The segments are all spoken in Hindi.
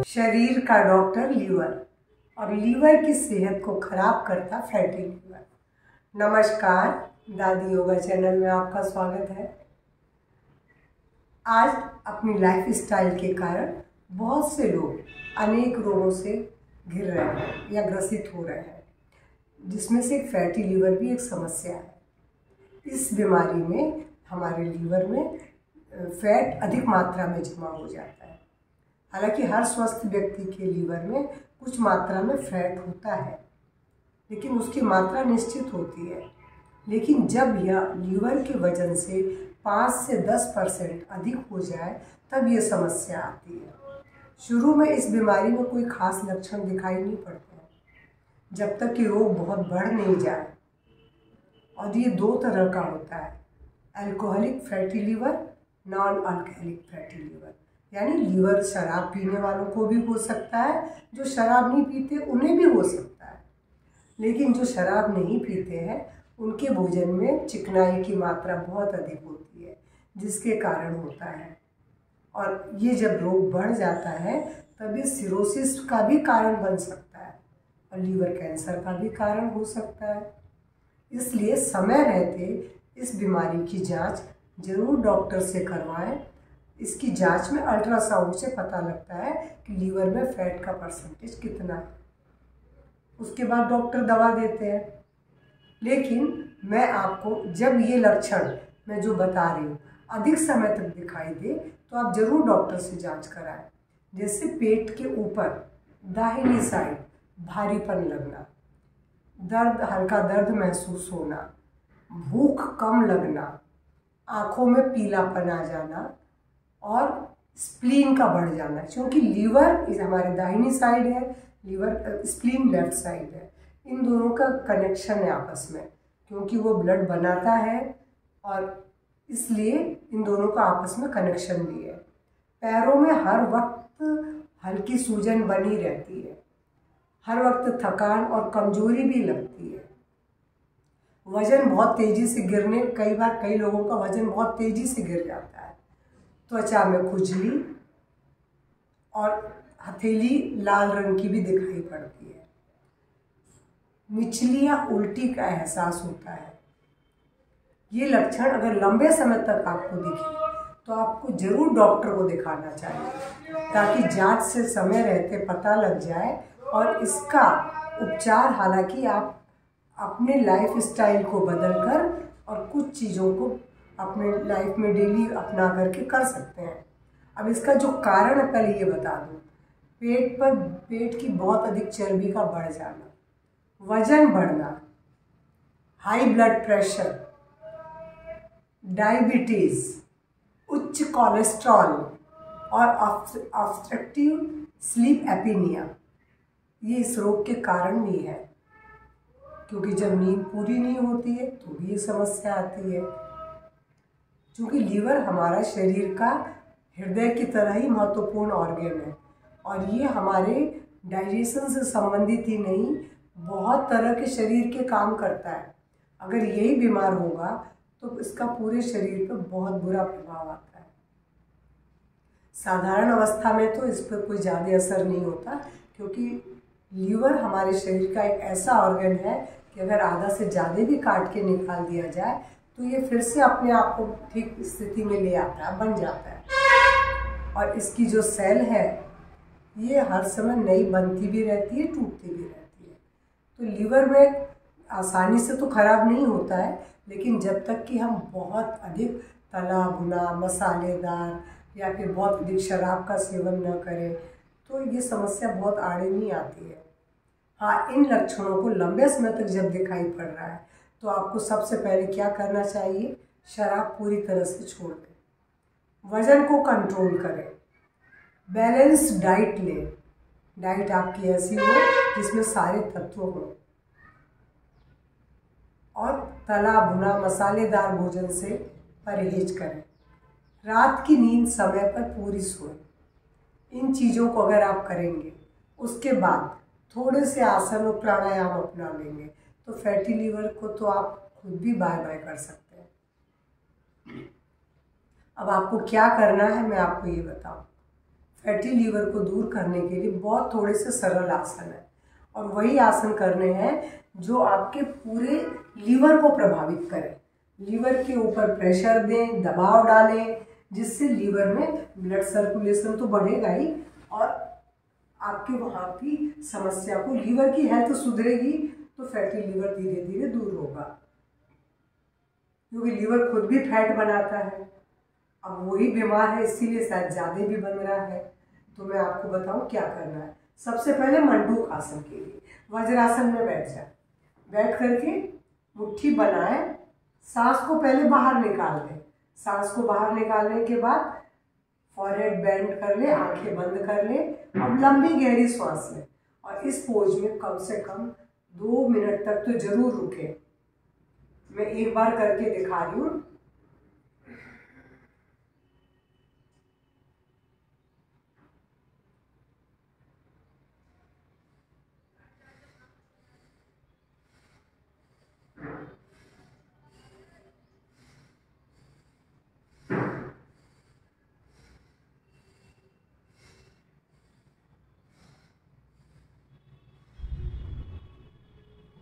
शरीर का डॉक्टर लीवर और लीवर की सेहत को खराब करता फैटी लीवर। नमस्कार, दादी योगा चैनल में आपका स्वागत है। आज अपनी लाइफ स्टाइल के कारण बहुत से लोग अनेक रोगों से घिर रहे हैं या ग्रसित हो रहे हैं, जिसमें से फैटी लीवर भी एक समस्या है। इस बीमारी में हमारे लीवर में फैट अधिक मात्रा में जमा हो जाता है। हालांकि हर स्वस्थ व्यक्ति के लीवर में कुछ मात्रा में फैट होता है, लेकिन उसकी मात्रा निश्चित होती है। लेकिन जब यह लीवर के वजन से 5 से 10% अधिक हो जाए तब ये समस्या आती है। शुरू में इस बीमारी में कोई खास लक्षण दिखाई नहीं पड़ते हैं, जब तक कि रोग बहुत बढ़ नहीं जाए। और ये 2 तरह का होता है, alcoholic fatty liver, non alcoholic fatty liver. यानी लीवर शराब पीने वालों को भी हो सकता है, जो शराब नहीं पीते उन्हें भी हो सकता है। लेकिन जो शराब नहीं पीते हैं उनके भोजन में चिकनाई की मात्रा बहुत अधिक होती है, जिसके कारण होता है। और ये जब रोग बढ़ जाता है तभी सिरोसिस का भी कारण बन सकता है और लीवर कैंसर का भी कारण हो सकता है। इसलिए समय रहते इस बीमारी की जांच जरूर डॉक्टर से करवाएं। इसकी जांच में अल्ट्रासाउंड से पता लगता है कि लीवर में फैट का परसेंटेज कितना है। उसके बाद डॉक्टर दवा देते हैं। लेकिन मैं आपको जब ये लक्षण मैं जो बता रही हूँ अधिक समय तक दिखाई दे तो आप जरूर डॉक्टर से जांच कराएं। जैसे पेट के ऊपर दाहिनी साइड भारीपन लगना, हल्का दर्द महसूस होना, भूख कम लगना, आँखों में पीलापन आ जाना और स्प्लीन का बढ़ जाना। क्योंकि लीवर इस हमारे दाहिनी साइड है, लीवर स्प्लीन लेफ्ट साइड है। इन दोनों का कनेक्शन है आपस में, क्योंकि वो ब्लड बनाता है और इसलिए इन दोनों का आपस में कनेक्शन भी है। पैरों में हर वक्त हल्की सूजन बनी रहती है, हर वक्त थकान और कमजोरी भी लगती है। वजन बहुत तेजी से गिरने, कई लोगों का वजन बहुत तेजी से गिर जाता है। त्वचा में खुजली और हथेली लाल रंग की भी दिखाई पड़ती है। मिचली या उल्टी का एहसास होता है। ये लक्षण अगर लंबे समय तक आपको दिखे तो आपको जरूर डॉक्टर को दिखाना चाहिए, ताकि जांच से समय रहते पता लग जाए और इसका उपचार, हालांकि आप अपने लाइफ स्टाइल को बदलकर और कुछ चीज़ों को अपने लाइफ में डेली अपना करके कर सकते हैं। अब इसका जो कारण है पहले ये बता दूं। पेट की बहुत अधिक चर्बी का बढ़ जाना, वजन बढ़ना, हाई ब्लड प्रेशर, डायबिटीज, उच्च कोलेस्ट्रॉल और ऑब्स्ट्रक्टिव स्लीप एपीनिया, ये इस रोग के कारण भी है। क्योंकि जब नींद पूरी नहीं होती है तो भी ये समस्या आती है। क्योंकि लीवर हमारा शरीर का हृदय की तरह ही महत्वपूर्ण ऑर्गन है और ये हमारे डाइजेशन से संबंधित ही नहीं, बहुत तरह के शरीर के काम करता है। अगर यही बीमार होगा तो इसका पूरे शरीर पर बहुत बुरा प्रभाव आता है। साधारण अवस्था में तो इस पर कोई ज़्यादा असर नहीं होता, क्योंकि लीवर हमारे शरीर का एक ऐसा ऑर्गन है कि अगर आधा से ज़्यादा भी काट के निकाल दिया जाए तो ये फिर से अपने आप को ठीक स्थिति में ले आता है, बन जाता है। और इसकी जो सेल है ये हर समय नई बनती भी रहती है, टूटती भी रहती है। तो लीवर में आसानी से तो खराब नहीं होता है, लेकिन जब तक कि हम बहुत अधिक तला भुना, मसालेदार या फिर बहुत अधिक शराब का सेवन न करें तो ये समस्या बहुत आड़े नहीं आती है। हाँ, इन लक्षणों को लंबे समय तक जब दिखाई पड़ रहा है तो आपको सबसे पहले क्या करना चाहिए? शराब पूरी तरह से छोड़ दें, वजन को कंट्रोल करें, बैलेंस डाइट लें। डाइट आपकी ऐसी हो जिसमें सारे तत्व हों और तला भुना मसालेदार भोजन से परहेज करें। रात की नींद समय पर पूरी सोएं। इन चीज़ों को अगर आप करेंगे, उसके बाद थोड़े से आसन और प्राणायाम अपना लेंगे तो फैटी लीवर को तो आप खुद भी बाय बाय कर सकते हैं। अब आपको क्या करना है मैं आपको ये बताऊं। फैटी लीवर को दूर करने के लिए बहुत थोड़े से सरल आसन है, और वही आसन करने हैं जो आपके पूरे लीवर को प्रभावित करें। लीवर के ऊपर प्रेशर दें, दबाव डालें, जिससे लीवर में ब्लड सर्कुलेशन तो बढ़ेगा ही, और आपके वहाँ की समस्या को, लीवर की हेल्थ सुधरेगी तो फैटी लीवर धीरे धीरे दूर होगा, क्योंकि लीवर खुद भी फैट बनाता है। अब वही बीमार है, इसीलिए शायद ज़्यादा भी बन रहा है। तो मैं आपको बताऊं क्या करना है। सबसे पहले मंडूक आसन के लिए वज्रासन में बैठ जाए, बैठ करके मुट्ठी बनाए, सांस को पहले बाहर निकाल दें। सांस को बाहर निकालने के बाद फॉरहेड बेंड कर ले, आंखें बंद कर ले, अब लंबी गहरी सांस लें, और इस पोज में कम से कम 2 मिनट तक तो जरूर रुके। मैं एक बार करके दिखा रही हूँ।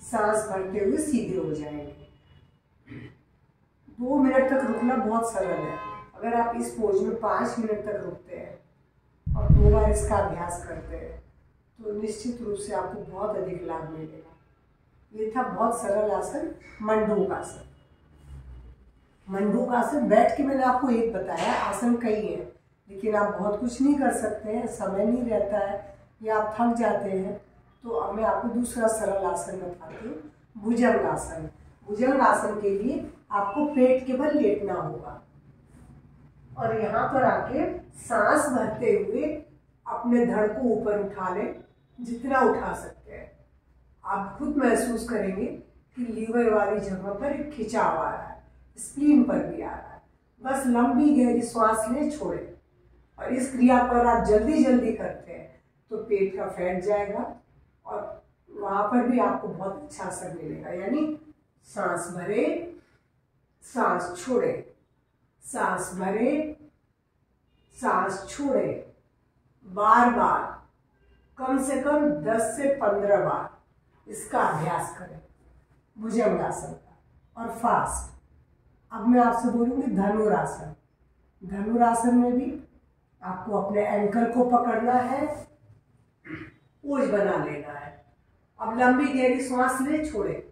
सांस भरते हुए सीधे हो जाएंगे। 2 मिनट तक रुकना बहुत सरल है। अगर आप इस पोज में 5 मिनट तक रुकते हैं और 2 बार इसका अभ्यास करते हैं तो निश्चित रूप से आपको बहुत अधिक लाभ मिलेगा। ये था बहुत सरल आसन, मंडूक आसन। मंडूक आसन बैठ के मैंने आपको एक बताया, आसन कई है, लेकिन आप बहुत कुछ नहीं कर सकते हैं, समय नहीं रहता है या आप थक जाते हैं। तो अब मैं आपको दूसरा सरल आसन बताती हूँ, भुजंग आसन। भुजंग आसन के लिए आपको पेट के बल लेटना होगा और यहाँ पर आके सांस भरते हुए अपने धड़ को ऊपर उठा लें, जितना उठा सकते हैं। आप खुद महसूस करेंगे कि लीवर वाली जगह पर एक खिंचाव आ रहा है, स्प्लीन पर भी आ रहा है। बस लंबी गहरी सांस लें, छोड़ें, और इस क्रिया पर आप जल्दी जल्दी करते हैं तो पेट का फैट जाएगा और वहाँ पर भी आपको बहुत अच्छा असर मिलेगा। यानी सांस भरे, सांस छोड़े, सांस भरे, सांस छोड़े, बार बार कम से कम 10 से 15 बार इसका अभ्यास करें भुजंगासन का। और फास्ट, अब मैं आपसे बोलूँगी धनुरासन। धनुरासन में भी आपको अपने एंकल को पकड़ना है, पोज बना लेना है। अब लंबी गहरी सांस ले, छोड़े।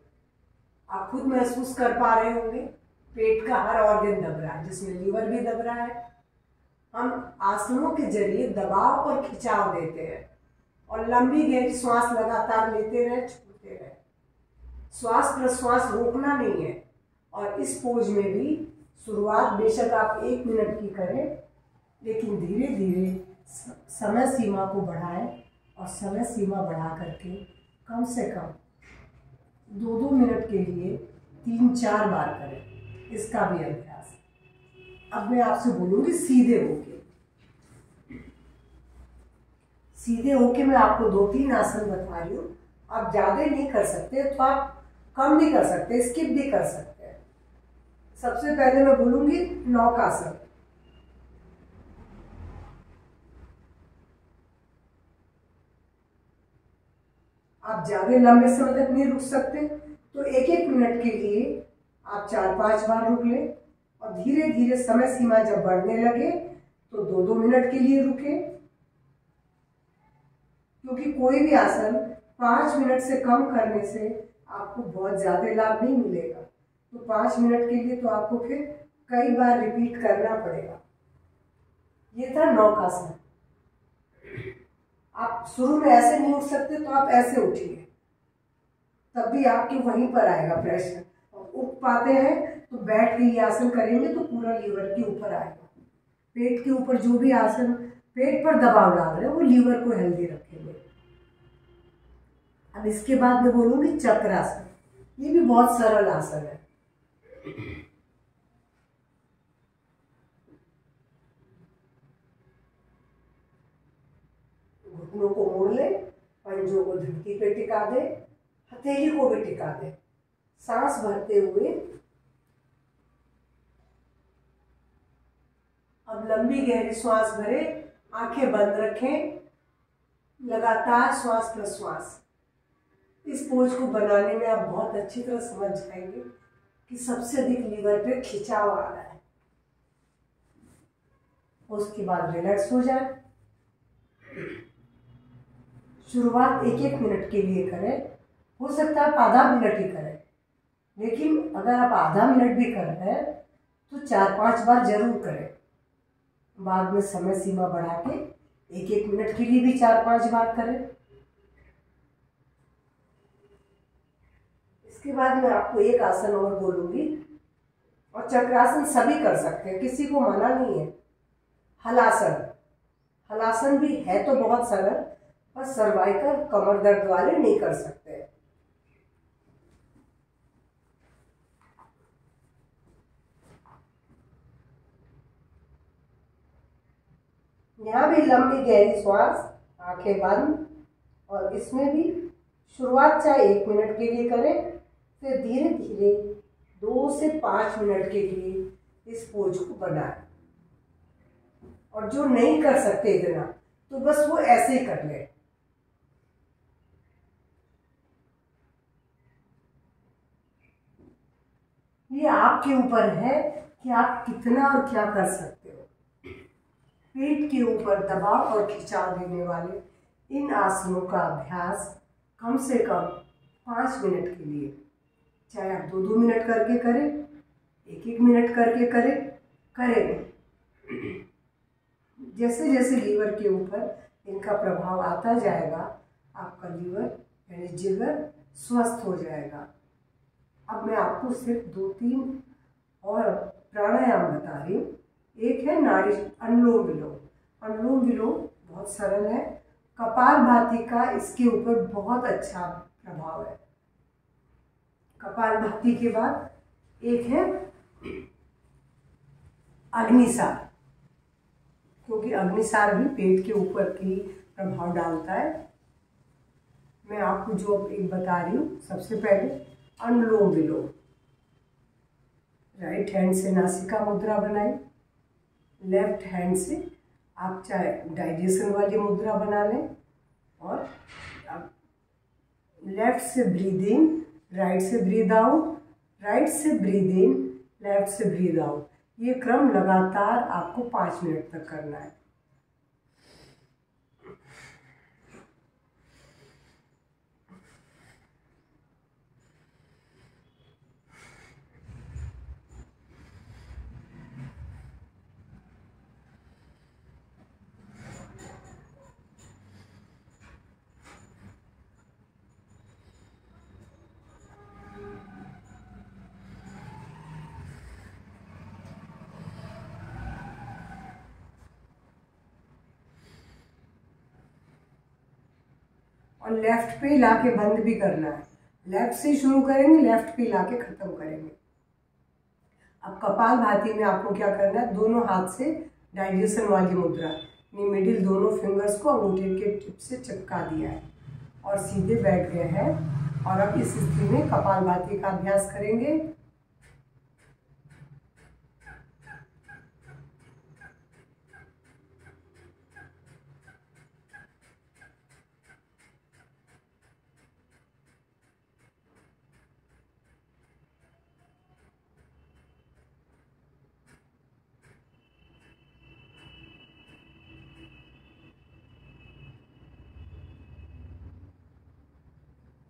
आप खुद महसूस कर पा रहे होंगे पेट का हर ऑर्गन दब रहा है, जिसमें लीवर भी दब रहा है। हम आसनों के जरिए दबाव और खिंचाव देते हैं और लंबी गहरी सांस लगातार लेते रहे, छोड़ते रहे। श्वास प्रश्वास रोकना नहीं है। और इस पोज में भी शुरुआत बेशक आप 1 मिनट की करें, लेकिन धीरे धीरे समय सीमा को बढ़ाएं और समय सीमा बढ़ा करके कम से कम 2-2 मिनट के लिए 3-4 बार करें, इसका भी अभ्यास। अब मैं आपसे बोलूँगी सीधे होके। सीधे होके मैं आपको 2-3 आसन बता रही हूँ। आप ज़्यादा नहीं कर सकते तो आप कम भी कर सकते, स्किप भी कर सकते हैं। सबसे पहले मैं बोलूँगी नौकासन। आप ज़्यादा लंबे समय तक नहीं रुक सकते तो 1-1 मिनट के लिए आप 4-5 बार रुक लें, और धीरे धीरे समय सीमा जब बढ़ने लगे तो 2-2 मिनट के लिए रुकें, क्योंकि कोई भी आसन 5 मिनट से कम करने से आपको बहुत ज़्यादा लाभ नहीं मिलेगा। तो 5 मिनट के लिए तो आपको फिर कई बार रिपीट करना पड़ेगा। ये था नौकासन। आप शुरू में ऐसे नहीं उठ सकते तो आप ऐसे उठिए, तब भी आपके वहीं पर आएगा प्रेशर। और उठ पाते हैं तो बैठ के ये आसन करेंगे तो पूरा लीवर के ऊपर आएगा। पेट के ऊपर जो भी आसन पेट पर दबाव डाल रहे हैं वो लीवर को हेल्दी रखेंगे। अब इसके बाद मैं बोलूँगी चक्रासन। ये भी बहुत सरल आसन है। घुटनों को मोड़ ले, पंजों को धरती पे टिका दे, हथेली को भी टिका दे, सांस भरते हुए अब लंबी गहरी सांस भरे, आंखें बंद रखें, लगातार श्वास प्रश्वास। इस पोज को बनाने में आप बहुत अच्छी तरह समझ जाएंगे कि सबसे अधिक लीवर पे खिंचाव आ रहा है। उसके बाद रिलैक्स हो जाए। शुरुआत 1-1 मिनट के लिए करें। हो सकता है आप आधा मिनट ही करें, लेकिन अगर आप आधा मिनट भी कर रहे हैं तो 4-5 बार जरूर करें। बाद में समय सीमा बढ़ा के 1-1 मिनट के लिए भी 4-5 बार करें। इसके बाद मैं आपको एक आसन और बोलूंगी, और चक्रासन सभी कर सकते हैं, किसी को मना नहीं है। हलासन, हलासन भी है तो बहुत सरल, पर सर्वाइकल कमर दर्द वाले नहीं कर सकते। यहाँ भी लंबी गहरी श्वास, आंखें बंद, और इसमें भी शुरुआत चाहे 1 मिनट के लिए करें, फिर धीरे धीरे 2 से 5 मिनट के लिए इस पोज को बनाएं। और जो नहीं कर सकते इतना, तो बस वो ऐसे ही कर ले। ये आपके ऊपर है कि आप कितना और क्या कर सकते हो। पेट के ऊपर दबाव और खिंचाव देने वाले इन आसनों का अभ्यास कम से कम 5 मिनट के लिए, चाहे आप 2-2 मिनट करके करें, 1-1 मिनट करके करें। जैसे जैसे लीवर के ऊपर इनका प्रभाव आता जाएगा, आपका लीवर यानी जिगर स्वस्थ हो जाएगा। अब मैं आपको सिर्फ 2-3 और प्राणायाम बता रही हूँ। एक है नाड़ी अनुलोम विलोम। अनुलोम विलोम बहुत सरल है, कपालभाति का इसके ऊपर बहुत अच्छा प्रभाव है। कपालभाति के बाद एक है अग्निसार, क्योंकि अग्निसार भी पेट के ऊपर की प्रभाव डालता है। मैं आपको जो एक बता रही हूँ, सबसे पहले अनुलोम विलोम। राइट हैंड से नासिका मुद्रा बनाई, लेफ्ट हैंड से आप चाहे डाइजेशन वाली मुद्रा बना लें, और लेफ्ट से ब्रीद इन, राइट से ब्रीद आउट, राइट से ब्रीद इन, लेफ्ट से ब्रीद आउट। ये क्रम लगातार आपको 5 मिनट तक करना है। और लेफ्ट पे लाके बंद भी करना है। लेफ्ट से शुरू करेंगे, लेफ्ट पे लाके खत्म करेंगे। अब कपालभाति में आपको क्या करना है, दोनों हाथ से डाइजेशन वाली मुद्रा, मिडिल दोनों फिंगर्स को अंगूठे के टिप से चिपका दिया है और सीधे बैठ गए हैं। और अब इस स्थिति में कपालभाति का अभ्यास करेंगे।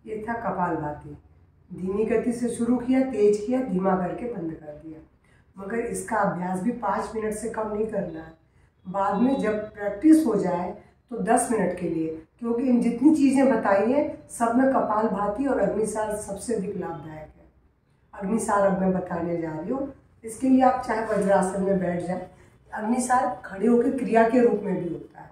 ये था कपालभाति। धीमी गति से शुरू किया, तेज किया, धीमा करके बंद कर दिया। मगर इसका अभ्यास भी 5 मिनट से कम नहीं करना है। बाद में जब प्रैक्टिस हो जाए तो 10 मिनट के लिए, क्योंकि इन जितनी चीज़ें बताई हैं सब में कपालभाति और अग्निसार सबसे अधिक लाभदायक है। अग्निसार अब मैं बताने जा रही हूँ। इसके लिए आप चाहे वज्रासन में बैठ जाए। अग्निसार खड़े होकर क्रिया के रूप में भी होता है।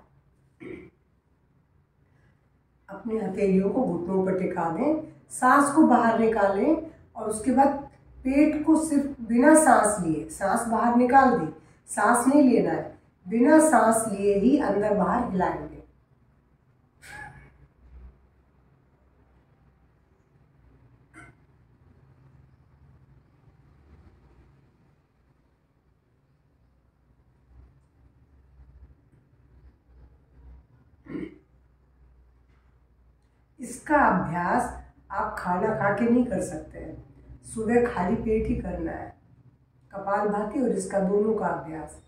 अपनी हथेलियों को घुटनों पर टिका दें, सांस को बाहर निकालें, और उसके बाद पेट को सिर्फ बिना सांस लिए, सांस बाहर निकाल दी, सांस नहीं लेना है, बिना सांस लिए ही अंदर बाहर हिलाएंगे। इसका अभ्यास आप खाना खा के नहीं कर सकते हैं, सुबह खाली पेट ही करना है। कपालभाति और इसका दोनों का अभ्यास,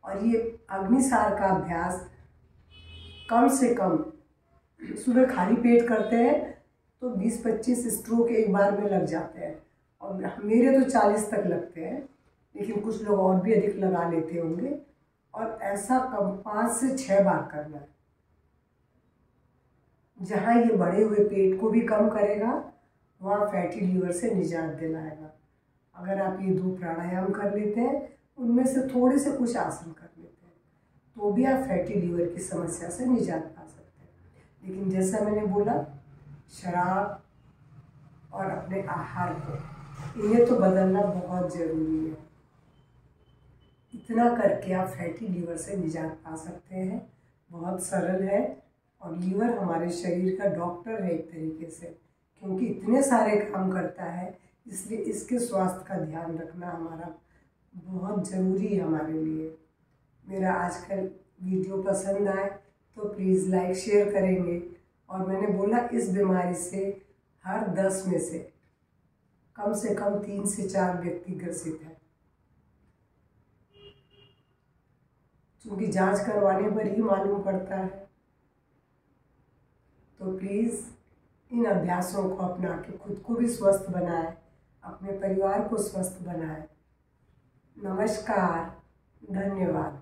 और ये अग्निसार का अभ्यास कम से कम सुबह खाली पेट करते हैं तो 20-25 स्ट्रोक एक बार में लग जाते हैं, और मेरे तो 40 तक लगते हैं, लेकिन कुछ लोग और भी अधिक लगा लेते होंगे। और ऐसा कम 5 से 6 बार करना है, जहाँ ये बढ़े हुए पेट को भी कम करेगा, वहाँ फैटी लीवर से निजात दिलाएगा। अगर आप ये 2 प्राणायाम कर लेते हैं, उनमें से थोड़े से कुछ आसन कर लेते हैं, तो भी आप फैटी लीवर की समस्या से निजात पा सकते हैं। लेकिन जैसा मैंने बोला, शराब और अपने आहार को, इन्हें तो बदलना बहुत ज़रूरी है। इतना करके आप फैटी लीवर से निजात पा सकते हैं। बहुत सरल है, और लीवर हमारे शरीर का डॉक्टर है एक तरीके से, क्योंकि इतने सारे काम करता है, इसलिए इसके स्वास्थ्य का ध्यान रखना हमारा बहुत ज़रूरी है हमारे लिए। मेरा आज का वीडियो पसंद आए तो प्लीज़ लाइक शेयर करेंगे। और मैंने बोला, इस बीमारी से हर 10 में से कम 3 से 4 व्यक्ति ग्रसित हैं, क्योंकि जांच करवाने पर ही मालूम पड़ता है। तो प्लीज़ इन अभ्यासों को अपना के खुद को भी स्वस्थ बनाएं, अपने परिवार को स्वस्थ बनाएं। नमस्कार, धन्यवाद।